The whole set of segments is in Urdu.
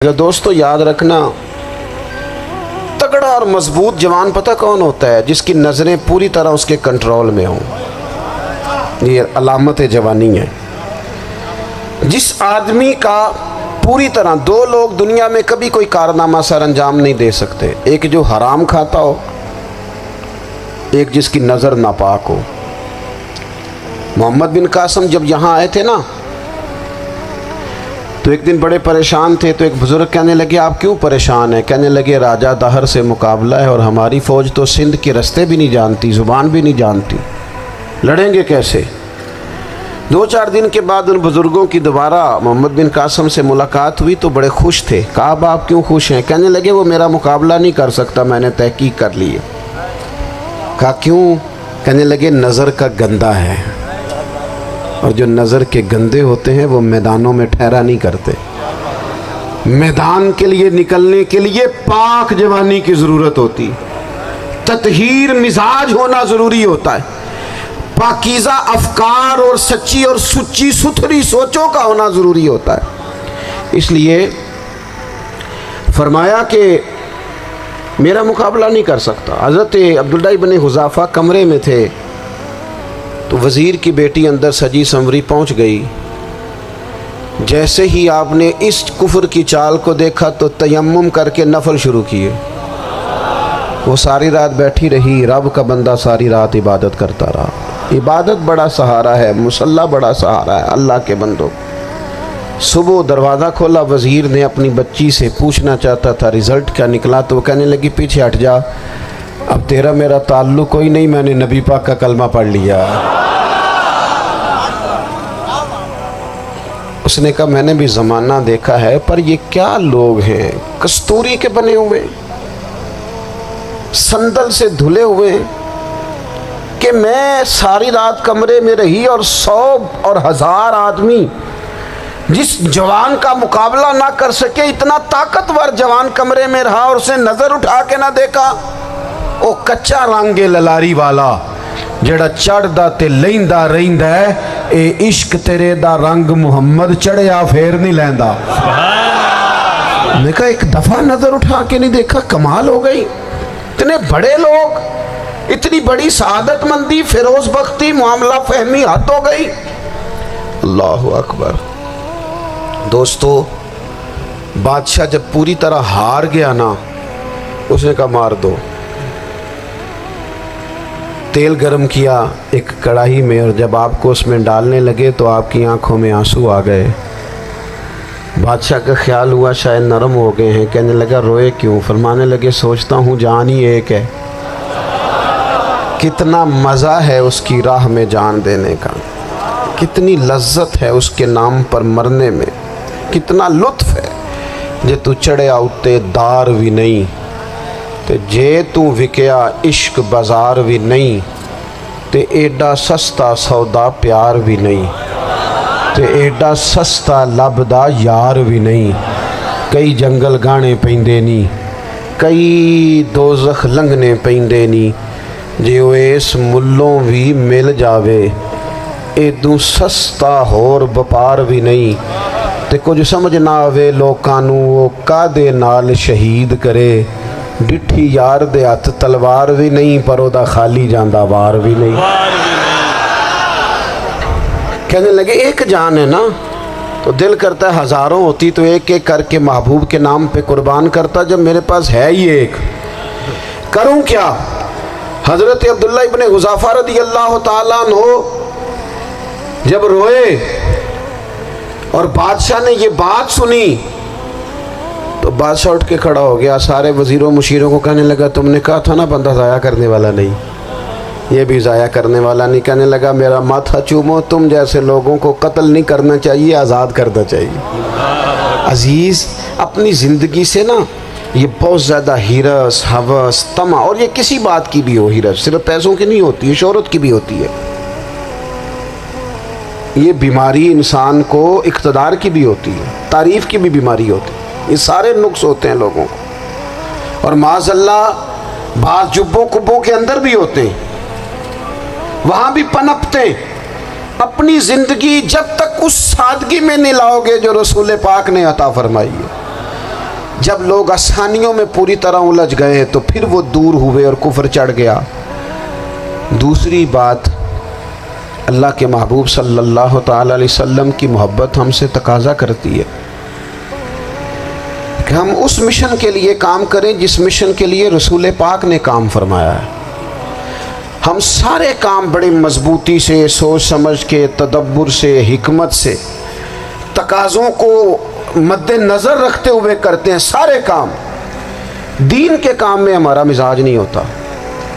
دوستو یاد رکھنا، تگڑا اور مضبوط جوان پتہ کون ہوتا ہے؟ جس کی نظریں پوری طرح اس کے کنٹرول میں ہوں۔ یہ علامت جوانی ہے۔ جس آدمی کا پوری طرح دو لوگ دنیا میں کبھی کوئی کارنامہ سر انجام نہیں دے سکتے، ایک جو حرام کھاتا ہو، ایک جس کی نظر ناپاک ہو۔ محمد بن قاسم جب یہاں آئے تھے نا تو ایک دن بڑے پریشان تھے، تو ایک بزرگ کہنے لگے آپ کیوں پریشان ہیں؟ کہنے لگے راجہ دہر سے مقابلہ ہے اور ہماری فوج تو سندھ کے رستے بھی نہیں جانتی، زبان بھی نہیں جانتی، لڑیں گے کیسے؟ دو چار دن کے بعد ان بزرگوں کی دوبارہ محمد بن قاسم سے ملاقات ہوئی تو بڑے خوش تھے۔ کہا اب آپ کیوں خوش ہیں؟ کہنے لگے وہ میرا مقابلہ نہیں کر سکتا، میں نے تحقیق کر لی ہے۔ کہا کیوں؟ کہنے لگے نظر کا گندہ ہے، اور جو نظر کے گندے ہوتے ہیں وہ میدانوں میں ٹھہرا نہیں کرتے۔ میدان کے لیے نکلنے کے لیے پاک جوانی کی ضرورت ہوتی، تطہیر مزاج ہونا ضروری ہوتا ہے، پاکیزہ افکار اور سچی اور سچی ستھری سوچوں کا ہونا ضروری ہوتا ہے۔ اس لیے فرمایا کہ میرا مقابلہ نہیں کر سکتا۔ حضرت عبداللہ بن حذافہ کمرے میں تھے تو وزیر کی بیٹی اندر سجی سنوری پہنچ گئی۔ جیسے ہی آپ نے اس کفر کی چال کو دیکھا تو تیمم کر کے نفل شروع کیے۔ وہ ساری رات بیٹھی رہی، رب کا بندہ ساری رات عبادت کرتا رہا۔ عبادت بڑا سہارا ہے، مصلی بڑا سہارا ہے اللہ کے بندوں۔ صبح دروازہ کھولا، وزیر نے اپنی بچی سے پوچھنا چاہتا تھا رزلٹ کیا نکلا، تو وہ کہنے لگی پیچھے ہٹ جا، اب تیرا میرا تعلق کوئی نہیں، میں نے نبی پاک کا کلمہ پڑھ لیا۔ اس نے کہا میں نے بھی زمانہ دیکھا ہے، پر یہ کیا لوگ ہیں، کستوری کے بنے ہوئے، سندل سے دھلے ہوئے، کہ میں ساری رات کمرے میں رہی اور 100 اور 1000 آدمی جس جوان کا مقابلہ نہ کر سکے، اتنا طاقتور جوان کمرے میں رہا اور اسے نظر اٹھا کے نہ دیکھا۔ او کچا رنگ للاری والا جڑا چڑھدا تے لیندا رہندا ہے، اے عشق تیرے دا رنگ محمد چڑھیا پھر نہیں لیندا۔ میں کہا ایک دفعہ نظر اٹھا کے نہیں دیکھا، کمال ہو گئی۔ اتنے بڑے لوگ، اتنی بڑی سعادت مندی، فیروز بختی، معاملہ فہمی حد ہو گئی۔ اللہ اکبر۔ دوستو بادشاہ جب پوری طرح ہار گیا نا، اس نے کہا مار دو۔ تیل گرم کیا ایک کڑاہی میں، اور جب آپ کو اس میں ڈالنے لگے تو آپ کی آنکھوں میں آنسو آ گئے۔ بادشاہ کا خیال ہوا شاید نرم ہو گئے ہیں، کہنے لگا روئے کیوں؟ فرمانے لگے سوچتا ہوں جان ہی ایک ہے، کتنا مزہ ہے اس کی راہ میں جان دینے کا، کتنی لذت ہے اس کے نام پر مرنے میں، کتنا لطف ہے۔ جے تو چڑھیا اتے دار بھی نہیں تے جے تو وکیا عشق بازار بھی نہیں، تے ایڈا سستا سودا پیار بھی نہیں، تے ایڈا سستا لبدا یار بھی نہیں۔ کئی جنگل گانے پیندے نہیں، کئی دوزخ لنگنے پیندے نہیں، جے وہ اس ملوں بھی مل جاوے ایدوں سستا ہور بپار بھی نہیں۔ تے کچھ سمجھ نہ آوے لوکاں نوں وہ کادے نال شہید کرے، ڈٹھی یار دے ہاتھ تلوار بھی نہیں، پر او دا خالی جاندہ وار بھی نہیں۔ کہنے لگے ایک جان ہے نا، تو دل کرتا ہے ہزاروں ہوتی تو ایک ایک کر کے محبوب کے نام پہ قربان کرتا، جب میرے پاس ہے ہی ایک، کروں کیا؟ حضرت عبداللہ ابن حذافہ رضی اللہ تعالیٰ عنہ جب روئے اور بادشاہ نے یہ بات سنی تو بادشاہ اٹھ کے کھڑا ہو گیا، سارے وزیروں مشیروں کو کہنے لگا تم نے کہا تھا نا بندہ ضائع کرنے والا نہیں، یہ بھی ضائع کرنے والا نہیں۔ کہنے لگا میرا ماتھا چومو، تم جیسے لوگوں کو قتل نہیں کرنا چاہیے، آزاد کرنا چاہیے۔ عزیز اپنی زندگی سے نا یہ بہت زیادہ ہرس، ہوس، طمع، اور یہ کسی بات کی بھی ہو، ہرس صرف پیسوں کی نہیں ہوتی ہے، شہرت کی بھی ہوتی ہے، یہ بیماری انسان کو اقتدار کی بھی ہوتی ہے، تعریف کی بھی بیماری ہوتی ہے، یہ سارے نقص ہوتے ہیں لوگوں کو، اور معاذ اللہ بعض جبوں کبوں کے اندر بھی ہوتے ہیں، وہاں بھی پنپتے ہیں۔ اپنی زندگی جب تک اس سادگی میں نہیں لاؤ گے جو رسول پاک نے عطا فرمائی ہے، جب لوگ آسانیوں میں پوری طرح الجھ گئے تو پھر وہ دور ہوئے اور کفر چڑھ گیا۔ دوسری بات، اللہ کے محبوب صلی اللہ تعالی علیہ وسلم کی محبت ہم سے تقاضا کرتی ہے کہ ہم اس مشن کے لیے کام کریں جس مشن کے لیے رسول پاک نے کام فرمایا ہے۔ ہم سارے کام بڑی مضبوطی سے، سوچ سمجھ کے، تدبر سے، حکمت سے، تقاضوں کو مد نظر رکھتے ہوئے کرتے ہیں سارے کام۔ دین کے کام میں ہمارا مزاج نہیں ہوتا،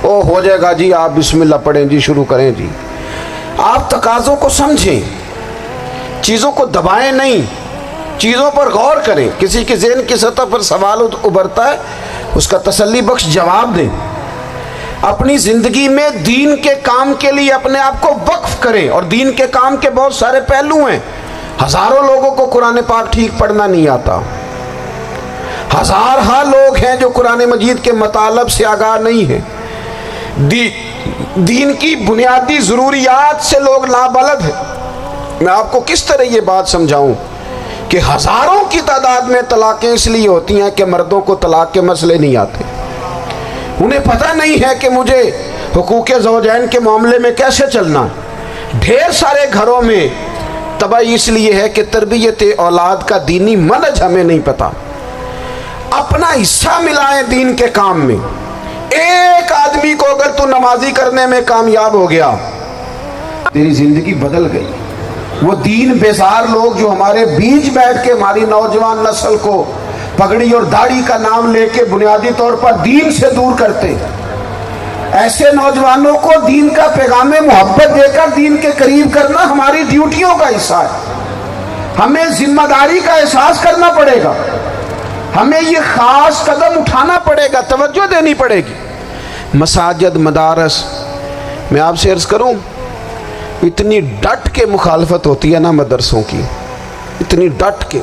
او ہو جائے گا جی، آپ بسم اللہ پڑھیں جی، شروع کریں جی۔ آپ تقاضوں کو سمجھیں، چیزوں کو دبائیں نہیں، چیزوں پر غور کریں۔ کسی کے ذہن کی سطح پر سوال ابھرتا ہے، اس کا تسلی بخش جواب دیں۔ اپنی زندگی میں دین کے کام کے لیے اپنے آپ کو وقف کریں، اور دین کے کام کے بہت سارے پہلو ہیں۔ ہزاروں لوگوں کو قرآن پاک ٹھیک پڑھنا نہیں آتا، ہزارہ لوگ ہیں جو قرآن مجید کے مطالب سے آگاہ نہیں ہیں، دین کی بنیادی ضروریات سے لوگ نابلد ہیں۔ میں آپ کو کس طرح یہ بات سمجھاؤں کہ ہزاروں کی تعداد میں طلاقیں اس لیے ہوتی ہیں کہ مردوں کو طلاق کے مسئلے نہیں آتے، انہیں پتہ نہیں ہے کہ مجھے حقوق زوجین کے معاملے میں کیسے چلنا۔ ڈھیر سارے گھروں میں تباہی اس لیے ہے کہ تربیت اولاد کا دینی منہج ہمیں نہیں پتہ۔ اپنا حصہ ملائیں دین کے کام میں۔ ایک آدمی کو اگر تو نمازی کرنے میں کامیاب ہو گیا، تیری زندگی بدل گئی۔ وہ دین بیزار لوگ جو ہمارے بیچ بیٹھ کے ہماری نوجوان نسل کو پگڑی اور داڑھی کا نام لے کے بنیادی طور پر دین سے دور کرتے، ایسے نوجوانوں کو دین کا پیغام محبت دے کر دین کے قریب کرنا ہماری ڈیوٹیوں کا حصہ ہے۔ ہمیں ذمہ داری کا احساس کرنا پڑے گا، ہمیں یہ خاص قدم اٹھانا پڑے گا، توجہ دینی پڑے گی۔ مساجد، مدارس، میں آپ سے عرض کروں، اتنی ڈٹ کے مخالفت ہوتی ہے نا مدرسوں کی، اتنی ڈٹ کے۔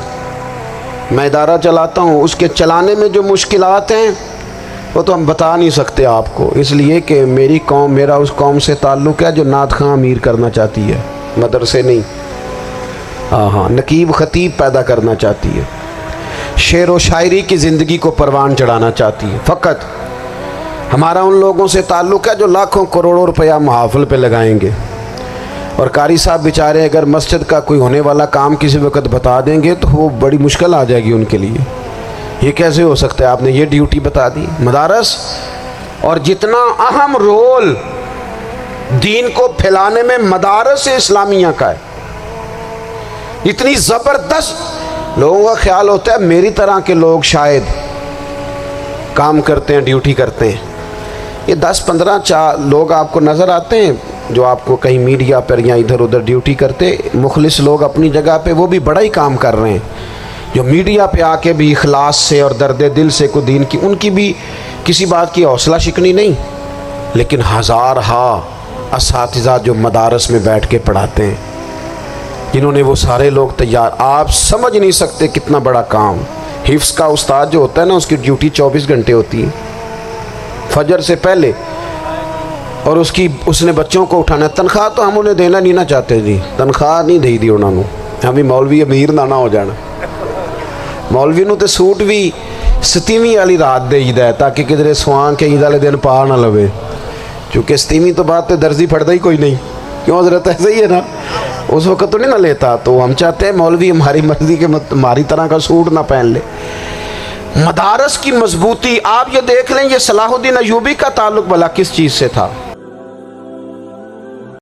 میں ادارہ چلاتا ہوں، اس کے چلانے میں جو مشکلات ہیں وہ تو ہم بتا نہیں سکتے آپ کو، اس لیے کہ میری قوم، میرا اس قوم سے تعلق ہے جو نعت خواں امیر کرنا چاہتی ہے، مدرسے نہیں۔ ہاں، نقیب خطیب پیدا کرنا چاہتی ہے، شعر و شاعری کی زندگی کو پروان چڑھانا چاہتی ہے۔ فقط ہمارا ان لوگوں سے تعلق ہے جو لاکھوں کروڑوں روپیہ محافل پہ لگائیں گے، اور قاری صاحب بیچارے اگر مسجد کا کوئی ہونے والا کام کسی وقت بتا دیں گے تو وہ بڑی مشکل آ جائے گی ان کے لیے۔ یہ کیسے ہو سکتا ہے، آپ نے یہ ڈیوٹی بتا دی؟ مدارس، اور جتنا اہم رول دین کو پھیلانے میں مدارس اسلامیہ کا ہے، اتنی زبردست، لوگوں کا خیال ہوتا ہے میری طرح کے لوگ شاید کام کرتے ہیں، ڈیوٹی کرتے ہیں۔ یہ 10-15 لوگ آپ کو نظر آتے ہیں جو آپ کو کہیں میڈیا پر یا ادھر ادھر ڈیوٹی کرتے، مخلص لوگ اپنی جگہ پہ، وہ بھی بڑا ہی کام کر رہے ہیں، جو میڈیا پہ آ کے بھی اخلاص سے اور درد دل سے کو دین کی، ان کی بھی کسی بات کی حوصلہ شکنی نہیں۔ لیکن ہزارہ اساتذہ جو مدارس میں بیٹھ کے پڑھاتے ہیں، جنہوں نے وہ سارے لوگ تیار، آپ سمجھ نہیں سکتے کتنا بڑا کام۔ حفظ کا استاد جو ہوتا ہے نا، اس کی ڈیوٹی 24 گھنٹے ہوتی ہے، فجر سے پہلے، اور اس نے بچوں کو اٹھانا ہے۔ تنخواہ تو ہم انہیں دینا نہیں نہ چاہتے جی، تنخواہ نہیں دے دی انہوں نے، ہمیں مولوی امیر نہ ہو جانا۔ مولوی نو تے سوٹ بھی 27ویں والی رات دے ہے تاکہ کدھر سوان کے عید والے دن پا نہ لوے، چونکہ 27ویں تو بعد تے درزی پھڑتا ہی کوئی نہیں، کیوں حضرت ایسا ہی ہے نا، اس وقت تو نہیں نہ لیتا۔ تو ہم چاہتے ہیں مولوی ہماری مرضی کے ہماری طرح کا سوٹ نہ پہن لے۔ مدارس کی مضبوطی، آپ یہ دیکھ لیں، یہ صلاح الدین ایوبی کا تعلق بھلا کس چیز سے تھا؟